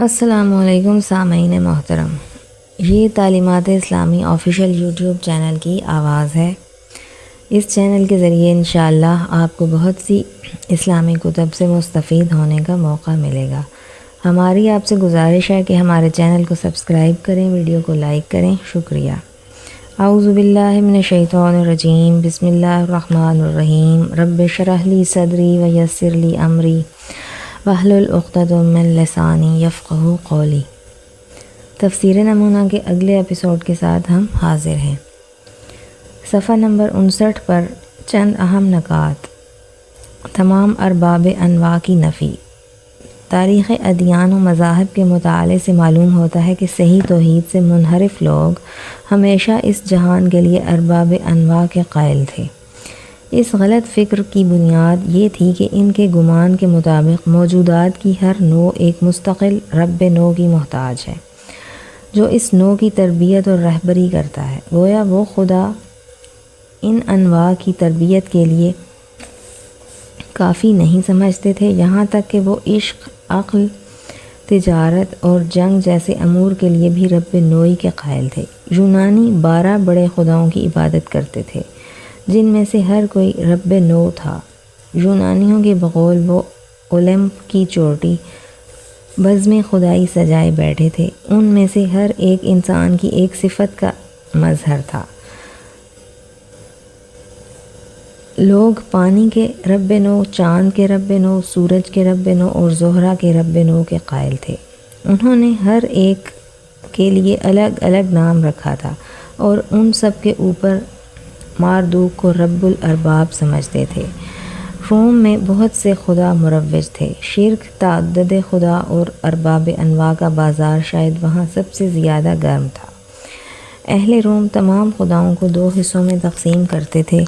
السلام علیکم سامعین محترم، یہ تعلیمات اسلامی آفیشیل یوٹیوب چینل کی آواز ہے۔ اس چینل کے ذریعے انشاءاللہ آپ کو بہت سی اسلامی کتب سے مستفید ہونے کا موقع ملے گا۔ ہماری آپ سے گزارش ہے کہ ہمارے چینل کو سبسکرائب کریں، ویڈیو کو لائک کریں۔ شکریہ۔ اعوذ باللہ من الشیطان الرجیم، بسم اللہ الرحمن الرحیم۔ رب اشرح لی صدری ویسر لی امری واحلل عقدۃ من لسانی یفقہوا قولی۔ تفسیر نمونہ کے اگلے ایپیسوڈ کے ساتھ ہم حاضر ہیں۔ صفحہ نمبر 59 پر چند اہم نکات۔ تمام ارباب انواع کی نفی۔ تاریخ ادیان و مذاہب کے مطالعے سے معلوم ہوتا ہے کہ صحیح توحید سے منحرف لوگ ہمیشہ اس جہان کے لیے ارباب انواع کے قائل تھے۔ اس غلط فکر کی بنیاد یہ تھی کہ ان کے گمان کے مطابق موجودات کی ہر نوع ایک مستقل رب نوع کی محتاج ہے، جو اس نوع کی تربیت اور رہبری کرتا ہے۔ گویا وہ خدا ان انواع کی تربیت کے لیے کافی نہیں سمجھتے تھے، یہاں تک کہ وہ عشق، عقل، تجارت اور جنگ جیسے امور کے لیے بھی رب نوعی کے قائل تھے۔ یونانی 12 بڑے خداؤں کی عبادت کرتے تھے، جن میں سے ہر کوئی رب نوع تھا۔ یونانیوں کے بقول وہ اولمپ کی چوٹی بزم خدائی سجائے بیٹھے تھے، ان میں سے ہر ایک انسان کی ایک صفت کا مظہر تھا۔ لوگ پانی کے رب نوع، چاند کے رب نوع، سورج کے رب نوع اور زہرہ کے رب نوع کے قائل تھے۔ انہوں نے ہر ایک کے لیے الگ الگ نام رکھا تھا اور ان سب کے اوپر ماردوک کو رب الارباب سمجھتے تھے۔ روم میں بہت سے خدا مروج تھے۔ شرک، تعدد خدا اور ارباب انواع کا بازار شاید وہاں سب سے زیادہ گرم تھا۔ اہل روم تمام خداؤں کو 2 حصوں میں تقسیم کرتے تھے: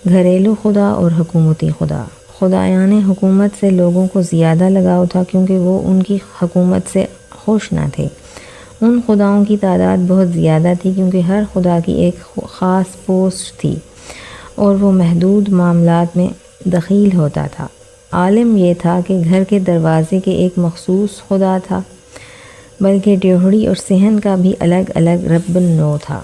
گھریلو خدا اور حکومتی خدا۔ خدایان حکومت سے لوگوں کو زیادہ لگاؤ تھا کیونکہ وہ ان کی حکومت سے خوش نہ تھے۔ ان خداؤں کی تعداد بہت زیادہ تھی کیونکہ ہر خدا کی ایک خاص پوسٹ تھی اور وہ محدود معاملات میں دخیل ہوتا تھا۔ عالم یہ تھا کہ گھر کے دروازے کے ایک مخصوص خدا تھا، بلکہ ڈیوڑی اور صحن کا بھی الگ الگ رب النوع تھا۔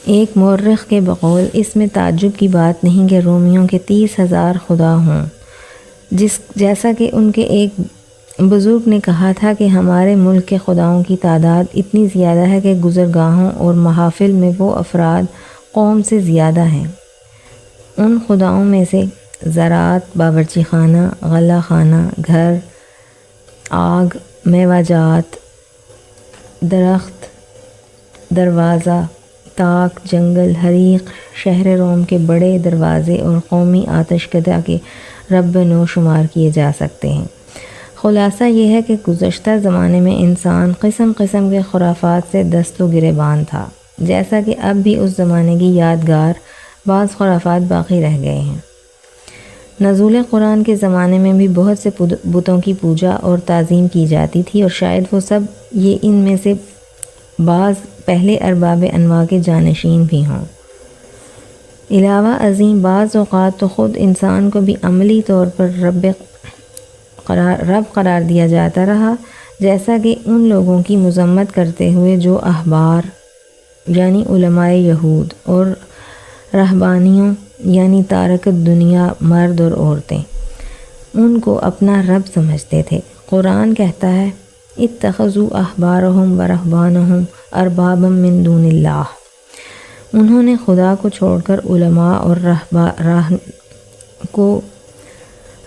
ایک مورخ کے بقول اس میں تعجب کی بات نہیں کہ رومیوں کے 30,000 خدا ہوں، جیسا کہ ان کے ایک بزرگ نے کہا تھا کہ ہمارے ملک کے خداؤں کی تعداد اتنی زیادہ ہے کہ گزرگاہوں اور محافل میں وہ افراد قوم سے زیادہ ہیں۔ ان خداؤں میں سے زراعت، باورچی خانہ، غلہ خانہ، گھر، آگ، میوہ جات، درخت، دروازہ، تاک، جنگل، حریق، شہر روم کے بڑے دروازے اور قومی آتش کدہ کے رب نوع شمار کیے جا سکتے ہیں۔ خلاصہ یہ ہے کہ گزشتہ زمانے میں انسان قسم قسم کے خرافات سے دست و گریبان تھا، جیسا کہ اب بھی اس زمانے کی یادگار بعض خرافات باقی رہ گئے ہیں۔ نزول قرآن کے زمانے میں بھی بہت سے بتوں کی پوجا اور تعظیم کی جاتی تھی، اور شاید وہ سب یہ ان میں سے بعض پہلے ارباب انواع کے جانشین بھی ہوں۔ علاوہ ازیں بعض اوقات تو خود انسان کو بھی عملی طور پر رب قرار دیا جاتا رہا، جیسا کہ ان لوگوں کی مذمت کرتے ہوئے جو احبار یعنی علماء یہود اور رہبانیوں یعنی تارکت دنیا مرد اور عورتیں ان کو اپنا رب سمجھتے تھے۔ قرآن کہتا ہے اتخذوا احبارهم ورہبانهم اربابا من دون اللہ۔ انہوں نے خدا کو چھوڑ کر علماء اور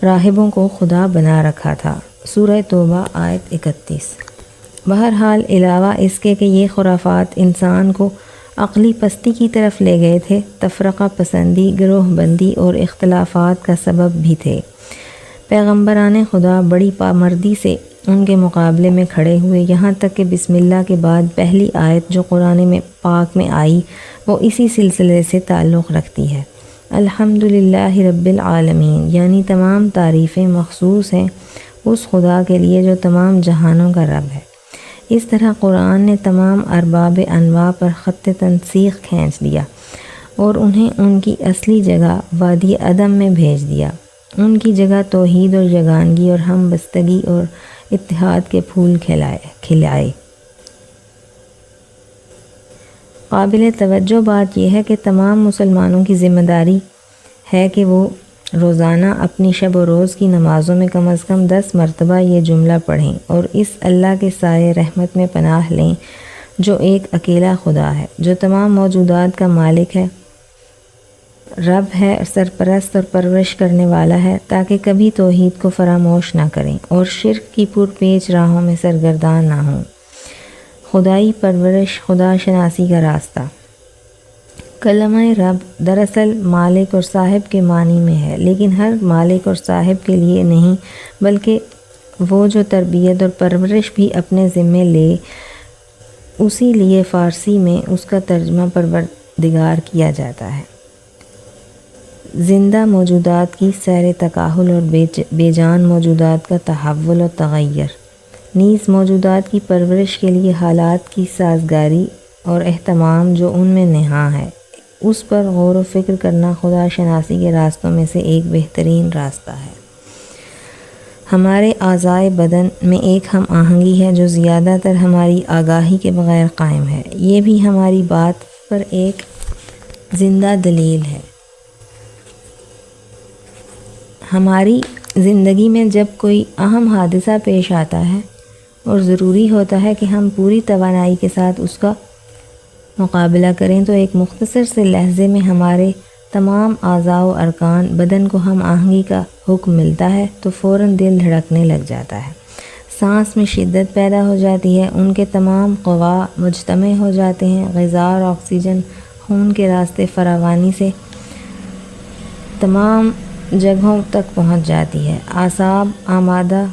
راہبوں کو خدا بنا رکھا تھا۔ سورہ توبہ آیت 31۔ بہرحال علاوہ اس کے کہ یہ خرافات انسان کو عقلی پستی کی طرف لے گئے تھے، تفرقہ پسندی، گروہ بندی اور اختلافات کا سبب بھی تھے۔ پیغمبران خدا بڑی پامردی سے ان کے مقابلے میں کھڑے ہوئے، یہاں تک کہ بسم اللہ کے بعد پہلی آیت جو قرآن پاک میں آئی وہ اسی سلسلے سے تعلق رکھتی ہے۔ الحمدللہ رب العالمین، یعنی تمام تعریفیں مخصوص ہیں اس خدا کے لیے جو تمام جہانوں کا رب ہے۔ اس طرح قرآن نے تمام ارباب انواع پر خط تنسیق کھینچ دیا اور انہیں ان کی اصلی جگہ وادی عدم میں بھیج دیا۔ ان کی جگہ توحید اور یگانگی اور ہم بستگی اور اتحاد کے پھول کھلائے۔ قابل توجہ بات یہ ہے کہ تمام مسلمانوں کی ذمہ داری ہے کہ وہ روزانہ اپنی شب و روز کی نمازوں میں کم از کم 10 مرتبہ یہ جملہ پڑھیں اور اس اللہ کے سائے رحمت میں پناہ لیں جو ایک اکیلا خدا ہے، جو تمام موجودات کا مالک ہے، رب ہے، سرپرست اور پرورش کرنے والا ہے، تاکہ کبھی توحید کو فراموش نہ کریں اور شرک کی پرپیچ راہوں میں سرگردان نہ ہوں۔ خدائی پرورش، خدا شناسی کا راستہ۔ کلمہ رب دراصل مالک اور صاحب کے معنی میں ہے، لیکن ہر مالک اور صاحب کے لیے نہیں، بلکہ وہ جو تربیت اور پرورش بھی اپنے ذمے لے، اسی لیے فارسی میں اس کا ترجمہ پروردگار کیا جاتا ہے۔ زندہ موجودات کی سیر تکاہل اور بے جان موجودات کا تحول و تغیر، نیز موجودات کی پرورش کے لیے حالات کی سازگاری اور اہتمام جو ان میں نہاں ہے، اس پر غور و فکر کرنا خدا شناسی کے راستوں میں سے ایک بہترین راستہ ہے۔ ہمارے اعضائے بدن میں ایک ہم آہنگی ہے جو زیادہ تر ہماری آگاہی کے بغیر قائم ہے۔ یہ بھی ہماری بات پر ایک زندہ دلیل ہے۔ ہماری زندگی میں جب کوئی اہم حادثہ پیش آتا ہے اور ضروری ہوتا ہے کہ ہم پوری توانائی کے ساتھ اس کا مقابلہ کریں، تو ایک مختصر سے لحظے میں ہمارے تمام اعضاء و ارکان بدن کو ہم آہنگی کا حکم ملتا ہے تو فوراً دل دھڑکنے لگ جاتا ہے، سانس میں شدت پیدا ہو جاتی ہے، ان کے تمام قوا مجتمع ہو جاتے ہیں، غذا اور آکسیجن خون کے راستے فراوانی سے تمام جگہوں تک پہنچ جاتی ہے، اعصاب آمادہ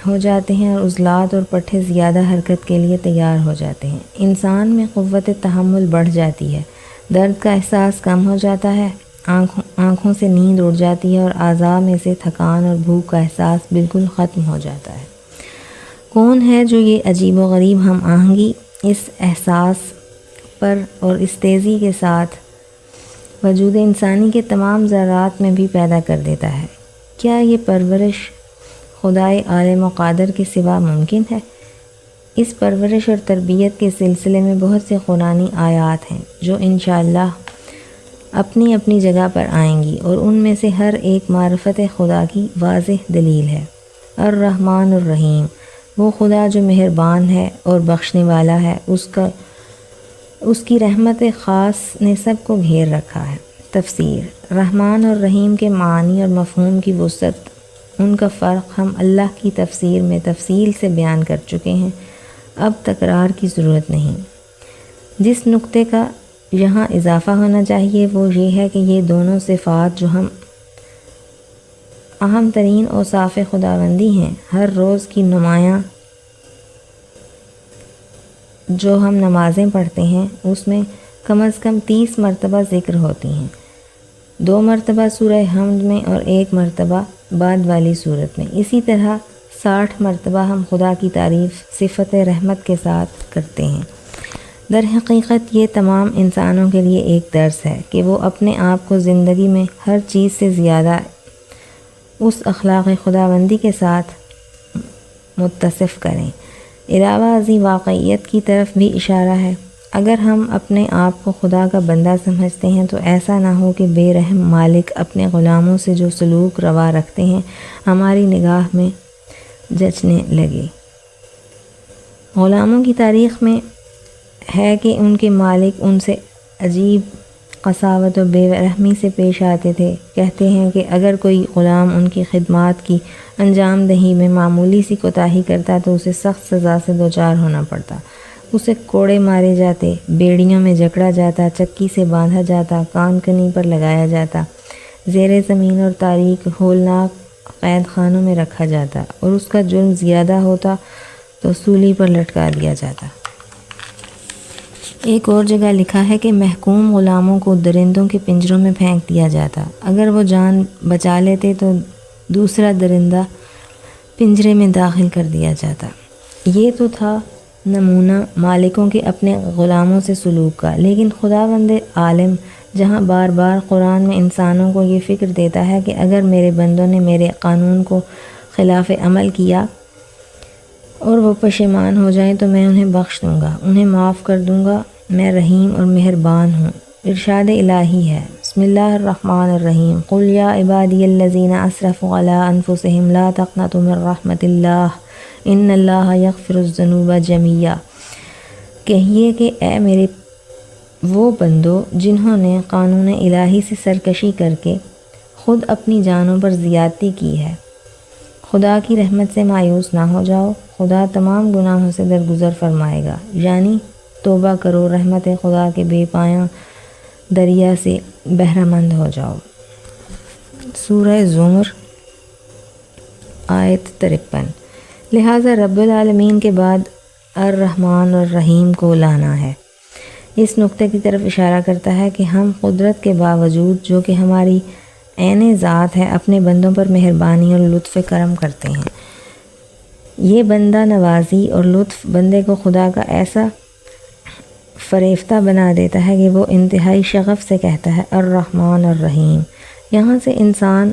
ہو جاتے ہیں اور عضلات اور پٹھے زیادہ حرکت کے لیے تیار ہو جاتے ہیں، انسان میں قوت تحمل بڑھ جاتی ہے، درد کا احساس کم ہو جاتا ہے، آنکھوں سے نیند اڑ جاتی ہے اور اعضاء میں سے تھکان اور بھوک کا احساس بالکل ختم ہو جاتا ہے۔ کون ہے جو یہ عجیب و غریب ہم آہنگی اس احساس پر اور اس تیزی کے ساتھ وجود انسانی کے تمام ذرات میں بھی پیدا کر دیتا ہے؟ کیا یہ پرورش خدائے عالم و قادر کے سوا ممکن ہے؟ اس پرورش اور تربیت کے سلسلے میں بہت سے قرآنی آیات ہیں جو انشاءاللہ اپنی اپنی جگہ پر آئیں گی، اور ان میں سے ہر ایک معرفت خدا کی واضح دلیل ہے۔ الرحمن الرحیم، وہ خدا جو مہربان ہے اور بخشنے والا ہے، اس کی رحمت خاص نے سب کو گھیر رکھا ہے۔ تفسیر۔ رحمان اور رحیم کے معنی اور مفہوم کی وسعت، ان کا فرق ہم اللہ کی تفسیر میں تفصیل سے بیان کر چکے ہیں، اب تکرار کی ضرورت نہیں۔ جس نقطے کا یہاں اضافہ ہونا چاہیے وہ یہ ہے کہ یہ دونوں صفات جو ہم اہم ترین اوصاف خداوندی ہیں، ہر روز کی نمایاں جو ہم نمازیں پڑھتے ہیں اس میں کم از کم 30 مرتبہ ذکر ہوتی ہیں، 2 مرتبہ سورہ حمد میں اور 1 مرتبہ بعد والی صورت میں۔ اسی طرح 60 مرتبہ ہم خدا کی تعریف صفت رحمت کے ساتھ کرتے ہیں۔ در حقیقت یہ تمام انسانوں کے لیے ایک درس ہے کہ وہ اپنے آپ کو زندگی میں ہر چیز سے زیادہ اس اخلاق خداوندی کے ساتھ متصف کریں۔ علاوہ ازیں واقعیت کی طرف بھی اشارہ ہے۔ اگر ہم اپنے آپ کو خدا کا بندہ سمجھتے ہیں تو ایسا نہ ہو کہ بے رحم مالک اپنے غلاموں سے جو سلوک روا رکھتے ہیں ہماری نگاہ میں جچنے لگے۔ غلاموں کی تاریخ میں ہے کہ ان کے مالک ان سے عجیب قساوت و بے رحمی سے پیش آتے تھے۔ کہتے ہیں کہ اگر کوئی غلام ان کی خدمات کی انجام دہی میں معمولی سی کوتاہی کرتا تو اسے سخت سزا سے دوچار ہونا پڑتا، اسے کوڑے مارے جاتے، بیڑیوں میں جکڑا جاتا، چکی سے باندھا جاتا، کان کنی پر لگایا جاتا، زیر زمین اور تاریک ہولناک قید خانوں میں رکھا جاتا، اور اس کا جرم زیادہ ہوتا تو سولی پر لٹکا دیا جاتا۔ ایک اور جگہ لکھا ہے کہ محکوم غلاموں کو درندوں کے پنجروں میں پھینک دیا جاتا، اگر وہ جان بچا لیتے تو دوسرا درندہ پنجرے میں داخل کر دیا جاتا۔ یہ تو تھا نمونہ مالکوں کے اپنے غلاموں سے سلوک کا، لیکن خداوند عالم جہاں بار بار قرآن میں انسانوں کو یہ فکر دیتا ہے کہ اگر میرے بندوں نے میرے قانون کو خلاف عمل کیا اور وہ پشیمان ہو جائیں تو میں انہیں بخش دوں گا، انہیں معاف کر دوں گا، میں رحیم اور مہربان ہوں۔ ارشاد الہی ہے، بسم اللہ الرحمن الرحیم، قل یا عبادی الذین اسرفوا علی انفسہم لا تقنطوا من رحمت اللہ ان اللہ یغفر الذنوب جميعا۔ کہیے کہ اے میرے وہ بندو جنہوں نے قانون الہی سے سرکشی کر کے خود اپنی جانوں پر زیادتی کی ہے، خدا کی رحمت سے مایوس نہ ہو جاؤ، خدا تمام گناہوں سے درگزر فرمائے گا، یعنی توبہ کرو، رحمت خدا کے بے پایاں دریا سے بہرہ مند ہو جاؤ۔ سورہ زمر آیت 53۔ لہٰذا رب العالمین کے بعد الرحمن الرحیم کو لانا ہے، اس نقطے کی طرف اشارہ کرتا ہے کہ ہم قدرت کے باوجود جو کہ ہماری عین ذات ہے اپنے بندوں پر مہربانی اور لطف کرم کرتے ہیں۔ یہ بندہ نوازی اور لطف بندے کو خدا کا ایسا فریفتہ بنا دیتا ہے کہ وہ انتہائی شغف سے کہتا ہے الرحمن الرحیم۔ یہاں سے انسان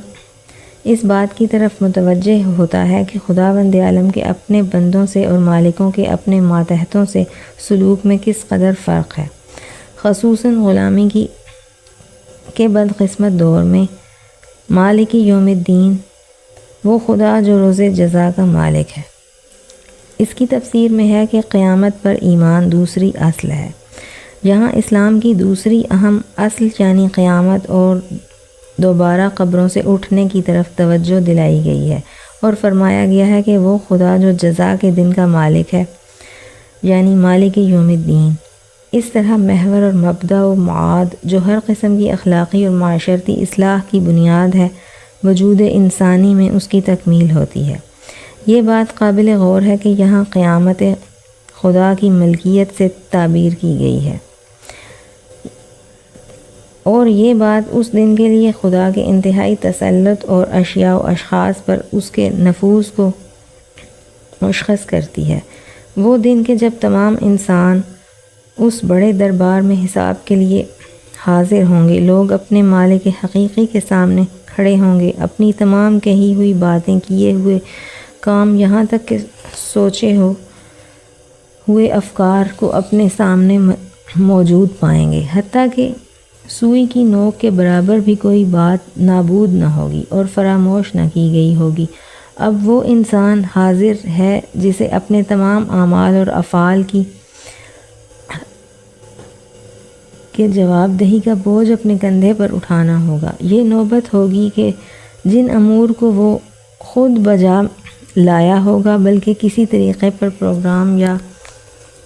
اس بات کی طرف متوجہ ہوتا ہے کہ خداوند عالم کے اپنے بندوں سے اور مالکوں کے اپنے ماتحتوں سے سلوک میں کس قدر فرق ہے، خصوصاً غلامی کے بدقسمت دور میں۔ مالک یوم الدین وہ خدا جو روز جزا کا مالک ہے۔ اس کی تفسیر میں ہے کہ قیامت پر ایمان دوسری اصل ہے، جہاں اسلام کی دوسری اہم اصل یعنی قیامت اور دوبارہ قبروں سے اٹھنے کی طرف توجہ دلائی گئی ہے، اور فرمایا گیا ہے کہ وہ خدا جو جزا کے دن کا مالک ہے یعنی مالک یوم الدین۔ اس طرح محور اور مبدأ و معاد جو ہر قسم کی اخلاقی اور معاشرتی اصلاح کی بنیاد ہے، وجود انسانی میں اس کی تکمیل ہوتی ہے۔ یہ بات قابل غور ہے کہ یہاں قیامت خدا کی ملکیت سے تعبیر کی گئی ہے، اور یہ بات اس دن کے لیے خدا کے انتہائی تسلط اور اشیاء و اشخاص پر اس کے نفوذ کو مشخص کرتی ہے۔ وہ دن کہ جب تمام انسان اس بڑے دربار میں حساب کے لیے حاضر ہوں گے، لوگ اپنے مالک حقیقی کے سامنے کھڑے ہوں گے، اپنی تمام کہی ہوئی باتیں، کیے ہوئے کام، یہاں تک کہ سوچے ہوئے افکار کو اپنے سامنے موجود پائیں گے، حتیٰ کہ سوئی کی نوک کے برابر بھی کوئی بات نابود نہ ہوگی اور فراموش نہ کی گئی ہوگی۔ اب وہ انسان حاضر ہے جسے اپنے تمام اعمال اور افعال کے جواب دہی کا بوجھ اپنے کندھے پر اٹھانا ہوگا۔ یہ نوبت ہوگی کہ جن امور کو وہ خود بجا لایا ہوگا بلکہ کسی طریقے پر پروگرام یا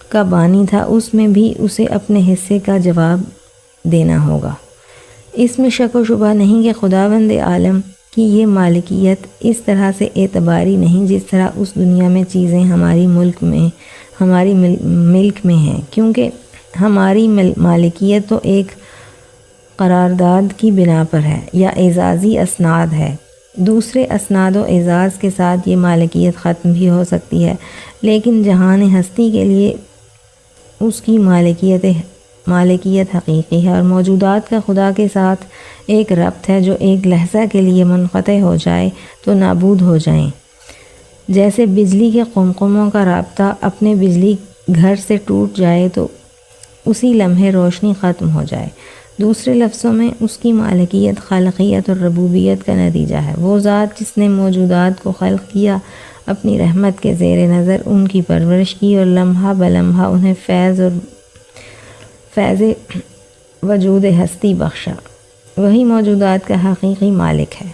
کا بانی تھا، اس میں بھی اسے اپنے حصے کا جواب دینا ہوگا۔ اس میں شک و شبہ نہیں کہ خداوند عالم کی یہ مالکیت اس طرح سے اعتباری نہیں جس طرح اس دنیا میں چیزیں ہماری ملک میں ہیں، کیونکہ ہماری مالکیت تو ایک قرارداد کی بنا پر ہے یا اعزازی اسناد ہے۔ دوسرے اسناد و اعزاز کے ساتھ یہ مالکیت ختم بھی ہو سکتی ہے، لیکن جہان ہستی کے لیے اس کی مالکیت حقیقی ہے، اور موجودات کا خدا کے ساتھ ایک ربط ہے جو ایک لحظہ کے لیے منقطع ہو جائے تو نابود ہو جائیں، جیسے بجلی کے قمقموں کا رابطہ اپنے بجلی گھر سے ٹوٹ جائے تو اسی لمحے روشنی ختم ہو جائے۔ دوسرے لفظوں میں اس کی مالکیت خالقیت اور ربوبیت کا نتیجہ ہے۔ وہ ذات جس نے موجودات کو خلق کیا، اپنی رحمت کے زیر نظر ان کی پرورش کی اور لمحہ بلمحہ انہیں فیض وجود ہستی بخشا، وہی موجودات کا حقیقی مالک ہے۔